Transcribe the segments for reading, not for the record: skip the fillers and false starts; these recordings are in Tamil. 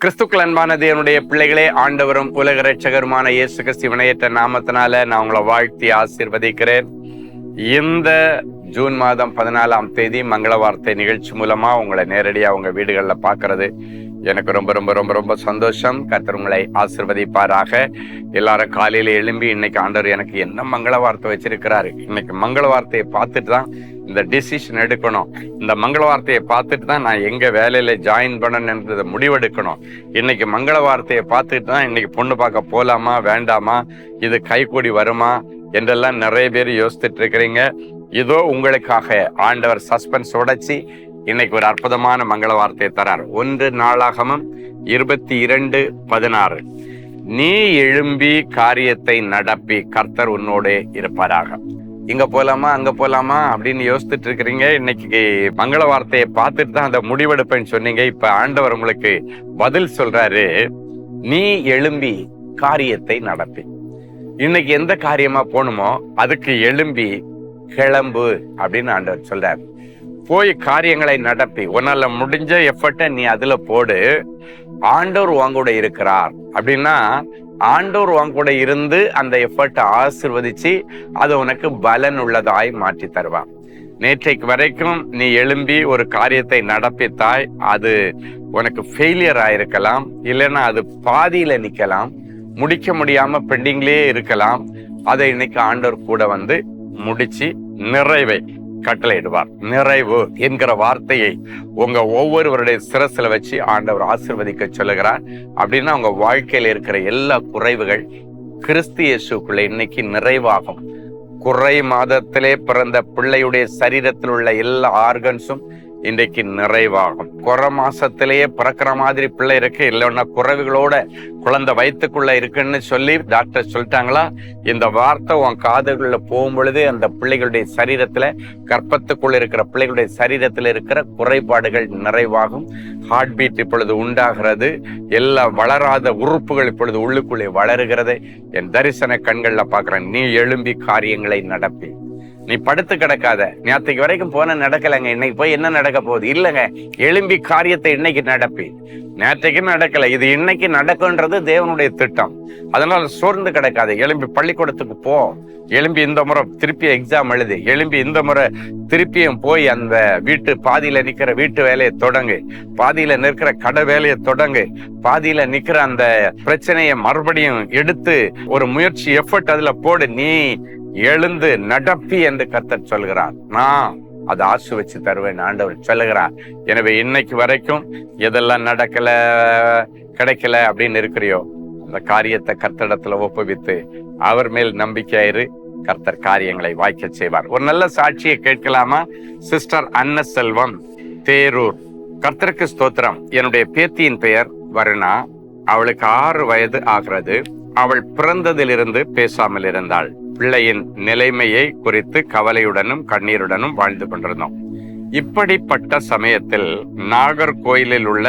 கிறிஸ்துக்கள் அன்பான தேவனுடைய பிள்ளைகளே, ஆண்டவரும் உலக இரட்சகருமான இயேசு கிறிஸ்து வினையற்ற நாமத்தினால நான் உங்களை வாழ்த்தி ஆசீர்வதிக்கிறேன். இந்த ஜூன் மாதம் 14ஆம் தேதி மங்கள வார்த்தை நிகழ்ச்சி மூலமா உங்களை நேரடியாக உங்க வீடுகளில் பார்க்கறது எனக்கு ரொம்ப ரொம்ப ரொம்ப ரொம்ப சந்தோஷம். கர்த்தர் உங்களை ஆசீர்வதிப்பாராக. எல்லாரும் காலையில எழும்பி இன்னைக்கு ஆண்டவர் எனக்கு என்ன மங்கள வார்த்தை வச்சிருக்கிறாரு, இன்னைக்கு மங்கள வார்த்தையை பார்த்துட்டு தான் இந்த டிசிஷன் எடுக்கணும், இந்த மங்கள வார்த்தையை பார்த்துட்டு தான் நான் எங்க வேலையில ஜாயின் பண்ணணுன்றத முடிவெடுக்கணும், இன்னைக்கு மங்கள வார்த்தையை பார்த்துட்டு தான் இன்னைக்கு பொண்ணு பார்க்க போலாமா வேண்டாமா, இது கைகூடி வருமா என்றெல்லாம் நிறைய பேர் யோசித்துட்டு இருக்கிறீங்க. இதோ உங்களுக்காக ஆண்டவர் சஸ்பென்ஸ் உடைச்சி இன்னைக்கு ஒரு அற்புதமான மங்கள வார்த்தையை தரார். 1 நாளாகமம் 22:16. நீ எழும்பி காரியத்தை நடப்பி கர்த்தர் உன்னோடே இருப்பாராக. இங்க போலாமா அங்க போலாமா அப்படின்னு யோசித்துட்டு இருக்கிறீங்க. இன்னைக்கு மங்கள வார்த்தையை பார்த்துட்டு தான் அந்த முடிவெடுப்பேன்னு சொன்னீங்க. இப்ப ஆண்டவர் உங்களுக்கு பதில் சொல்றாரு, நீ எழும்பி காரியத்தை நடப்பி. இன்னைக்கு எந்த காரியமா போகணுமோ அதுக்கு எழும்பி கிளம்பு அப்படின்னு ஆண்டவர் சொல்றாரு. போய் காரியங்களை நடப்பி, உன்னால முடிஞ்ச எஃபர்ட்டை நீ அதுல போடு. ஆண்டவர் உன் கூட இருக்கிறார் அப்படின்னா ஆண்டவர் உன் கூட இருந்து அந்த எஃபர்ட்டை ஆசீர்வதிச்சு அதை உனக்கு பலன் உள்ளதாய் மாற்றி தருவான். நேற்றைக்கு வரைக்கும் நீ எழும்பி ஒரு காரியத்தை நடப்பித்தாய், அது உனக்கு ஃபெயிலியர் ஆயிருக்கலாம், இல்லைன்னா அது பாதியில நிக்கலாம், முடிக்க முடியாம பெண்டிங்லயே இருக்கலாம். அதை இன்னைக்கு ஆண்டவர் கூட வந்து முடிச்சு நிறைவை கட்டளையிடுவார். நிறைவு என்கிற வார்த்தையை உங்க ஒவ்வொருவருடைய சிரசில வச்சு ஆண்டவர் ஆசீர்வதிக்க சொல்லுகிறார். அப்படின்னா உங்க வாழ்க்கையில இருக்கிற எல்லா குறைவுகள் கிறிஸ்து இயேசுக்குள்ள இன்னைக்கு நிறைவாகும். குறை மாதத்திலே பிறந்த பிள்ளையுடைய சரீரத்தில் உள்ள எல்லா ஆர்கன்ஸும் இன்றைக்கு நிறைவாகும். குறை மாசத்திலேயே பிறக்கிற மாதிரி பிள்ளை இருக்கு, இல்லைன்னா குறைவுகளோட குழந்தை வயிற்றுக்குள்ள இருக்குன்னு சொல்லி டாக்டர் சொல்லிட்டாங்களா, இந்த வார்த்தை உன் காதுகளில் போகும் பொழுது அந்த பிள்ளைகளுடைய சரீரத்துல, கர்ப்பத்துக்குள்ள இருக்கிற பிள்ளைகளுடைய சரீரத்துல இருக்கிற குறைபாடுகள் நிறைவாகும். ஹார்ட் பீட் இப்பொழுது உண்டாகிறது, எல்லா வளராத உறுப்புகள் இப்பொழுது உள்ளுக்குள்ளே வளருகிறது. என் தரிசன கண்கள்ல பாக்குறேன். நீ எழும்பி காரியங்களை நடப்பி. நீ படுத்து கிடக்காத, நேற்றுக்கு வரைக்கும் போன நடக்கலைங்க, இன்னைக்கு போய் என்ன நடக்க போகுது, இல்லைங்க, எழும்பி காரியத்தை இன்னைக்கு நடப்பி. நேற்றைக்கு நடக்கல, இது இன்னைக்கு நடக்கும்ன்றது தேவனுடைய திட்டம். அதனால சோர்ந்து கிடக்காத, எழும்பி பள்ளிக்கூடத்துக்கு போ, எழும்பி இந்த முறை திருப்பி எக்ஸாம் எழுது, எழும்பி இந்த முறை திருப்பியும் போய் அந்த வீட்டு பாதியில நிக்கிற வீட்டு வேலையை தொடங்கு, பாதியில நிற்கிற கடை வேலையை தொடங்கு, பாதியில நிக்கிற அந்த பிரச்சனையை மறுபடியும் எடுத்து ஒரு முயற்சி எஃபர்ட் அதுல போடு. நீ எழுந்து நடப்பி என்று கர்த்தர் சொல்கிறார். நான் அதை ஆசு வச்சு தருவேன் ஆண்டவர் சொல்லுகிறார். எனவே இன்னைக்கு வரைக்கும் எதெல்லாம் நடக்கல கிடைக்கல அப்படின்னு இருக்கிறியோ அந்த காரியத்தை கர்த்தரிடத்துல ஒப்புவித்து அவர் மேல் நம்பிக்கையாயிரு. கர்த்தர் காரியங்களை வாய்க்க செய்வார். ஒரு நல்ல சாட்சியை கேட்கலாமா? சிஸ்டர் அன்னசெல்வம், தேரூர். கர்த்தருக்கு ஸ்தோத்திரம். என்னுடைய பேத்தியின் பெயர் வருணா. அவளுக்கு 6 வயது ஆகிறது. அவள் பிறந்ததிலிருந்து பேசாமல் இருந்தாள். பிள்ளையின் நிலைமையை குறித்து கவலையுடனும் கண்ணீருடனும் வாழ்ந்து கொண்டிருந்தோம். இப்படிப்பட்ட சமயத்தில் நாகர்கோயிலில் உள்ள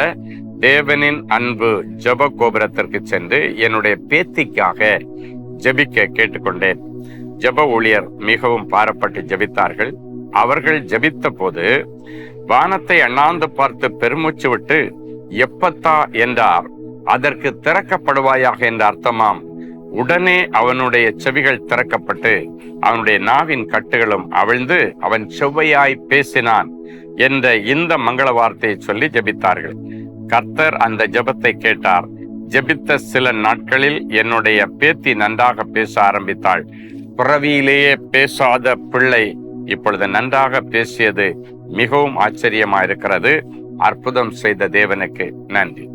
தேவனின் அன்பு ஜெப கோபுரத்திற்கு சென்று என்னுடைய பேத்திக்காக ஜெபிக்க கேட்டுக்கொண்டேன். ஜெப ஊழியர் மிகவும் பாரப்பட்டு ஜெபித்தார்கள். அவர்கள் ஜெபித்த போது வானத்தை அண்ணாந்து பார்த்து பெருமூச்சு விட்டு எப்பத்தா என்றார். அதற்கு திறக்கப்படுவாயாக என்ற அர்த்தமாம். உடனே அவனுடைய செவிகள் திறக்கப்பட்டு அவனுடைய நாவின் கட்டுகளும் அவிழ்ந்து அவன் செவ்வையாய் பேசினான் என்ற இந்த மங்கள வார்த்தையை சொல்லி ஜெபித்தார்கள். கர்த்தர் அந்த ஜெபத்தை கேட்டார். ஜெபித்த சில நாட்களில் என்னுடைய பேத்தி நன்றாக பேச ஆரம்பித்தாள். பிறவியிலேயே பேசாத பிள்ளை இப்பொழுது நன்றாக பேசியது மிகவும் ஆச்சரியமா இருக்கிறது. அற்புதம் செய்த தேவனுக்கு நன்றி.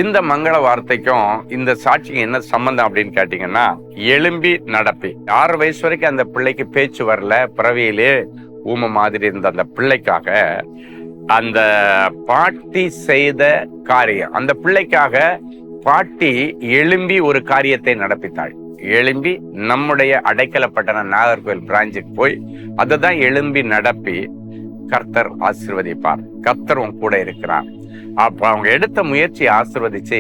இந்த மங்கள வார்த்தைக்கும் இந்த சாட்சிக்கு என்ன சம்பந்தம் அப்படின்னு கேட்டீங்கன்னா, எழும்பி நடப்பி. 6 வயசு வரைக்கும் அந்த பிள்ளைக்கு பேச்சு வரல, பிறவியிலே ஊமை மாதிரி இருந்த அந்த பிள்ளைக்காக அந்த பாட்டி செய்த காரியம், அந்த பிள்ளைக்காக பாட்டி எழும்பி ஒரு காரியத்தை நடப்பித்தாள். எழும்பி நம்முடைய அடைக்கலப்பட்டண நாகர்கோவில் பிரான்ச்சுக்கு போய் அதை தான் எழும்பி நடப்பி கர்த்தர் ஆசீர்வதிப்பார். கர்த்தர் உன் கூட இருக்கிறார். அப்ப அவங்க எடுத்த முயற்சியை ஆசீர்வதிச்சு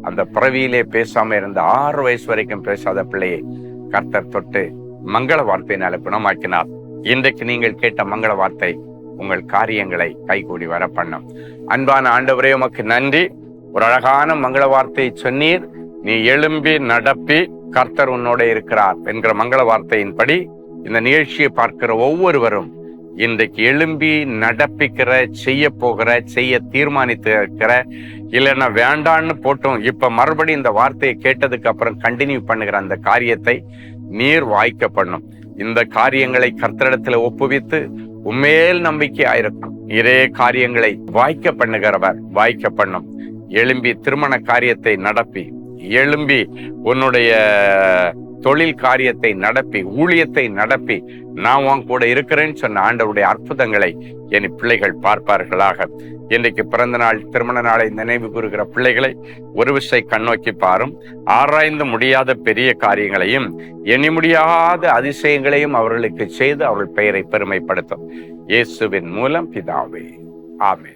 அந்த பிறவியிலே பேசாம இருந்த 6 வயசு வரைக்கும் பேசாத பிள்ளையை கர்த்தர் தொட்டு மங்கள வார்த்தையினால குணமாக்கினார். இன்றைக்கு நீங்கள் கேட்ட மங்கள வார்த்தை உங்கள் காரியங்களை கைகூடி வர பண்ணும். அன்பான ஆண்டவரே, உமக்கு நன்றி. ஒரு அழகான மங்கள வார்த்தையை சொன்னீர். நீ எழும்பி நடப்பி, கர்த்தர் உன்னோட இருக்கிறார் என்கிற மங்கள வார்த்தையின்படி இந்த நிகழ்ச்சியை பார்க்கிற ஒவ்வொருவரும் இன்றைக்கு எழும்பி நடப்பிக்கிற, செய்ய தீர்மானித்து இருக்கிற, இல்லைன்னா வேண்டான்னு போட்டோம், இப்ப மறுபடியும் இந்த வார்த்தையை கேட்டதுக்கு அப்புறம் கண்டினியூ பண்ணுகிற அந்த காரியத்தை நீர் வாய்க்க பண்ணும். இந்த காரியங்களை கர்த்தரிடத்துல ஒப்புவித்து உண்மையில் நம்பிக்கையாயிருக்கும். இதே காரியங்களை வாய்க்க பண்ணுகிறவர் வாய்க்க பண்ணும். எழும்பி திருமண காரியத்தை நடப்பி, எழும்பி உன்னுடைய தொழில் காரியத்தை நடப்பி, ஊழியத்தை நடப்பி, நான் உன் கூட இருக்கிறேன்னு சொன்ன ஆண்டவருடைய அற்புதங்களை என் பிள்ளைகள் பார்ப்பார்களாக. இன்றைக்கு பிறந்த நாள், திருமண நாளை நினைவு கூறுகிற பிள்ளைகளை ஒரு விசை கண்ணோக்கி பாரும். ஆராய்ந்து முடியாத பெரிய காரியங்களையும் எண்ணி முடியாத அதிசயங்களையும் அவர்களுக்கு செய்து அவர்கள் பெயரை பெருமைப்படுத்தும். இயேசுவின் மூலம் பிதாவே, ஆமென்.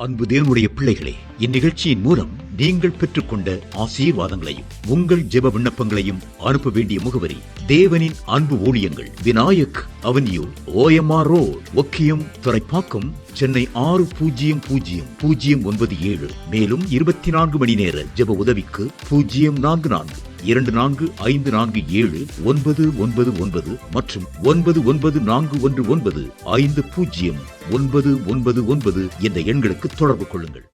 அன்பு தேவனுடைய பிள்ளைகளே, இந்நிகழ்ச்சியின் மூலம் நீங்கள் பெற்றுக்கொண்ட ஆசீர்வாதங்களையும் உங்கள் ஜெப விண்ணப்பங்களையும் அனுப்ப வேண்டிய முகவரி: தேவனின் அன்பு ஊழியங்கள், Vinayak avenue, OMR road, Okkiyam, Thoraipakkam, Chennai 600097. மேலும் 24 மணி நேர ஜெப உதவிக்கு 044-24547-999 மற்றும் 9941150999 என்ற எண்களுக்கு தொடர்பு கொள்ளுங்கள்.